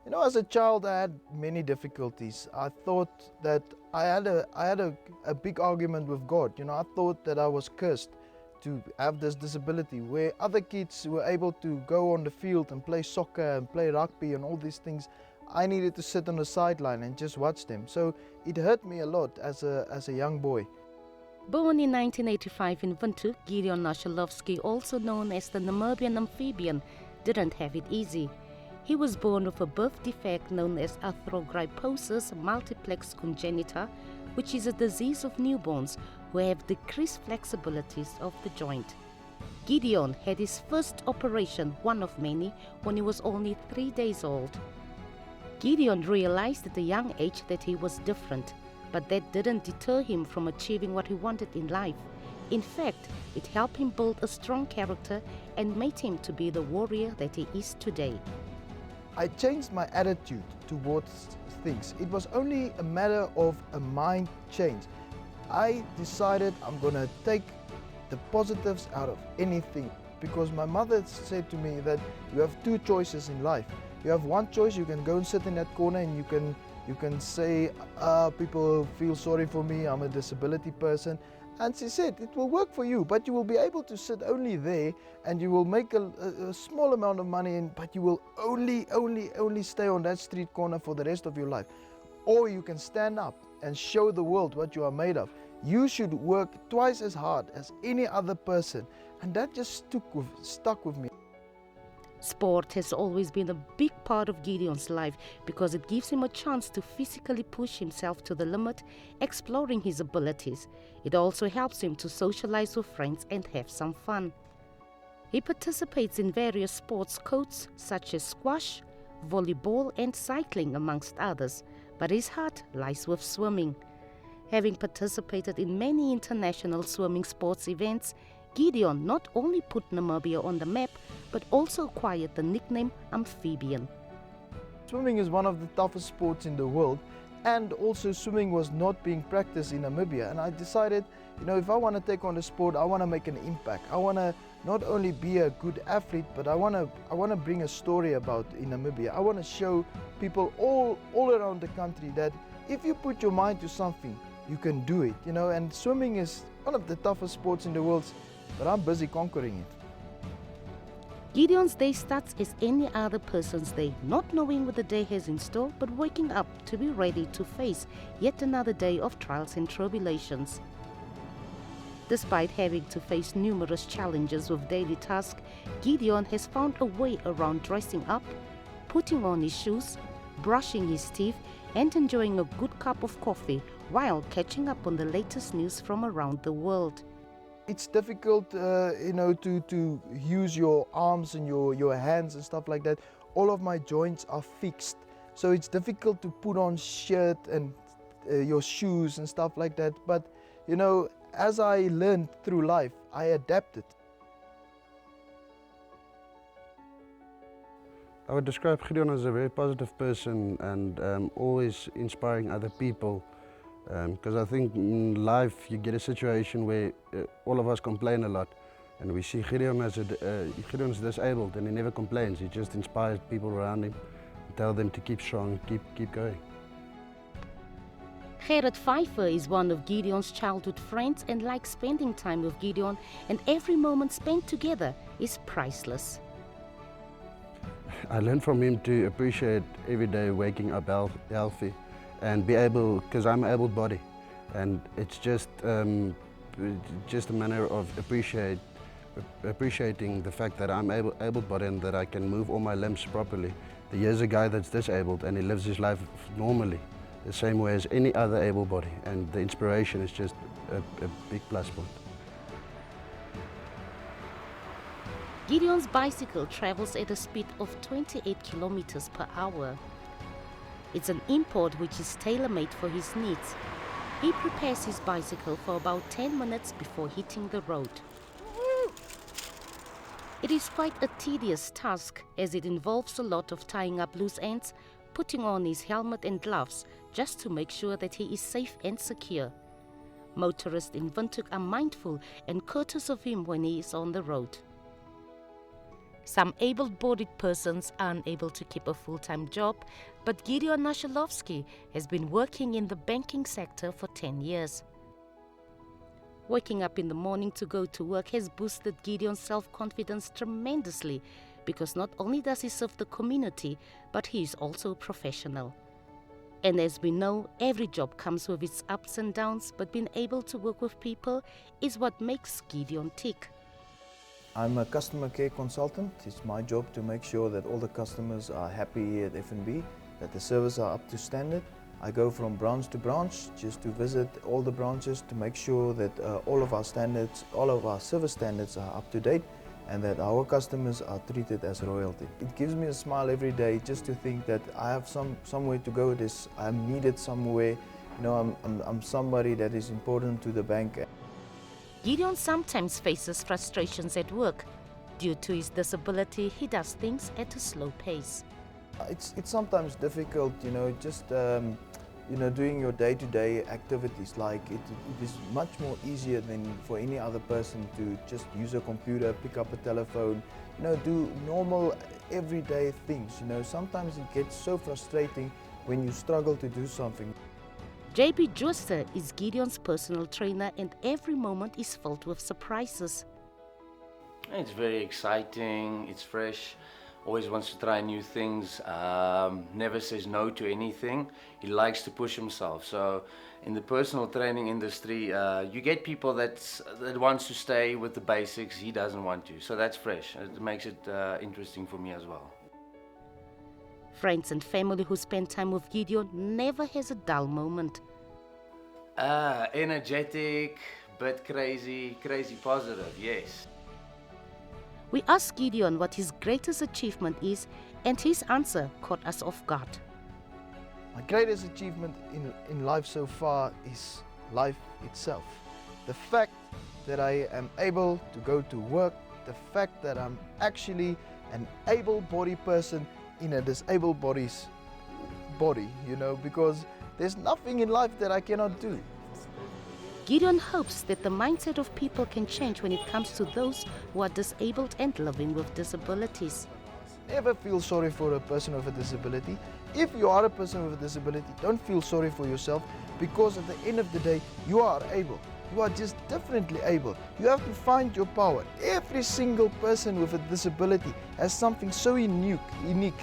You know, as a child, I had many difficulties. I thought that I had a big argument with God. You know, I thought that I was cursed to have this disability, where other kids were able to go on the field and play soccer and play rugby and all these things. I needed to sit on the sideline and just watch them. So it hurt me a lot as a young boy. Born in 1985 in Windhoek, Gideon Nashalovsky, also known as the Namibian amphibian, didn't have it easy. He was born with a birth defect known as arthrogryposis multiplex congenita, which is a disease of newborns who have decreased flexibilities of the joint. Gideon had his first operation, one of many, when he was only 3 days old. Gideon realized at a young age that he was different, but that didn't deter him from achieving what he wanted in life. In fact, it helped him build a strong character and made him to be the warrior that he is today. I changed my attitude towards things. It was only a matter of a mind change. I decided I'm gonna take the positives out of anything, because my mother said to me that you have two choices in life. You have one choice, you can go and sit in that corner and you can say, people feel sorry for me, I'm a disability person. And she said, it will work for you, but you will be able to sit only there and you will make a small amount of money, but you will only stay on that street corner for the rest of your life. Or you can stand up and show the world what you are made of. You should work twice as hard as any other person. And that just stuck with me. Sport has always been a big part of Gideon's life because it gives him a chance to physically push himself to the limit, exploring his abilities. It also helps him to socialize with friends and have some fun. He participates in various sports codes such as squash, volleyball and cycling amongst others, but his heart lies with swimming. Having participated in many international swimming sports events, Gideon not only put Namibia on the map, but also acquired the nickname Amphibian. Swimming is one of the toughest sports in the world, and also swimming was not being practiced in Namibia. And I decided, you know, if I want to take on the sport, I want to make an impact. I want to not only be a good athlete, but I want to bring a story about in Namibia. I want to show people all around the country that if you put your mind to something, you can do it, you know. And swimming is one of the toughest sports in the world, but I'm busy conquering it. Gideon's day starts as any other person's day, not knowing what the day has in store, but waking up to be ready to face yet another day of trials and tribulations. Despite having to face numerous challenges with daily tasks, Gideon has found a way around dressing up, putting on his shoes, brushing his teeth, and enjoying a good cup of coffee while catching up on the latest news from around the world. It's difficult, you know, to use your arms and your hands and stuff like that. All of my joints are fixed, so it's difficult to put on shirt and your shoes and stuff like that. But you know, as I learned through life, I adapted. I would describe Gideon as a very positive person and always inspiring other people. Because I think in life you get a situation where all of us complain a lot, and we see Gideon as Gideon's disabled and he never complains. He just inspires people around him, and tell them to keep strong, keep going. Gerrit Pfeiffer is one of Gideon's childhood friends and likes spending time with Gideon, and every moment spent together is priceless. I learned from him to appreciate every day waking up healthy and be able, because I'm able body, and it's just a manner of appreciating the fact that I'm able body and that I can move all my limbs properly. Here's a guy that's disabled and he lives his life normally, the same way as any other able body, and the inspiration is just a big plus point. Gideon's bicycle travels at a speed of 28 kilometers per hour. It's an import which is tailor-made for his needs. He prepares his bicycle for about 10 minutes before hitting the road. It is quite a tedious task as it involves a lot of tying up loose ends, putting on his helmet and gloves just to make sure that he is safe and secure. Motorists in Windhoek are mindful and courteous of him when he is on the road. Some able-bodied persons are unable to keep a full-time job, but Gideon Nashalovsky has been working in the banking sector for 10 years. Waking up in the morning to go to work has boosted Gideon's self-confidence tremendously, because not only does he serve the community, but he is also a professional. And as we know, every job comes with its ups and downs, but being able to work with people is what makes Gideon tick. I'm a customer care consultant. It's my job to make sure that all the customers are happy at F&B, that the service are up to standard. I go from branch to branch just to visit all the branches to make sure that all of our standards, all of our service standards are up to date, and that our customers are treated as royalty. It gives me a smile every day just to think that I have somewhere to go. I'm needed somewhere. You know, I'm somebody that is important to the bank. Gideon sometimes faces frustrations at work. Due to his disability, he does things at a slow pace. It's sometimes difficult, you know, just you know, doing your day-to-day activities. Like it is much more easier than for any other person to just use a computer, pick up a telephone, you know, do normal everyday things. You know, sometimes it gets so frustrating when you struggle to do something. JB Jooster is Gideon's personal trainer, and every moment is filled with surprises. It's very exciting, it's fresh, always wants to try new things, never says no to anything. He likes to push himself. So in the personal training industry, you get people that wants to stay with the basics. He doesn't want to, so that's fresh. It makes it interesting for me as well. Friends and family who spend time with Gideon never has a dull moment. Energetic, bit crazy positive, yes. We asked Gideon what his greatest achievement is, and his answer caught us off guard. My greatest achievement in life so far is life itself. The fact that I am able to go to work, the fact that I'm actually an able-bodied person in a disabled body's body, you know, because there's nothing in life that I cannot do. Gideon hopes that the mindset of people can change when it comes to those who are disabled and living with disabilities. Never feel sorry for a person with a disability. If you are a person with a disability, don't feel sorry for yourself, because at the end of the day, you are able. You are just differently able. You have to find your power. Every single person with a disability has something so unique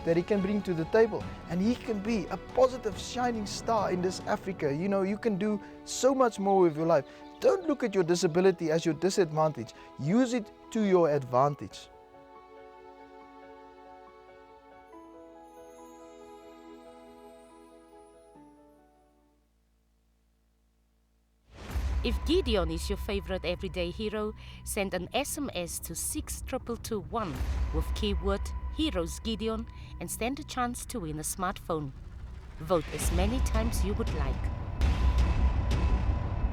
that he can bring to the table. And he can be a positive, shining star in this Africa. You know, you can do so much more with your life. Don't look at your disability as your disadvantage. Use it to your advantage. If Gideon is your favorite everyday hero, send an SMS to 62221 with keyword Heroes Gideon and stand a chance to win a smartphone. Vote as many times you would like.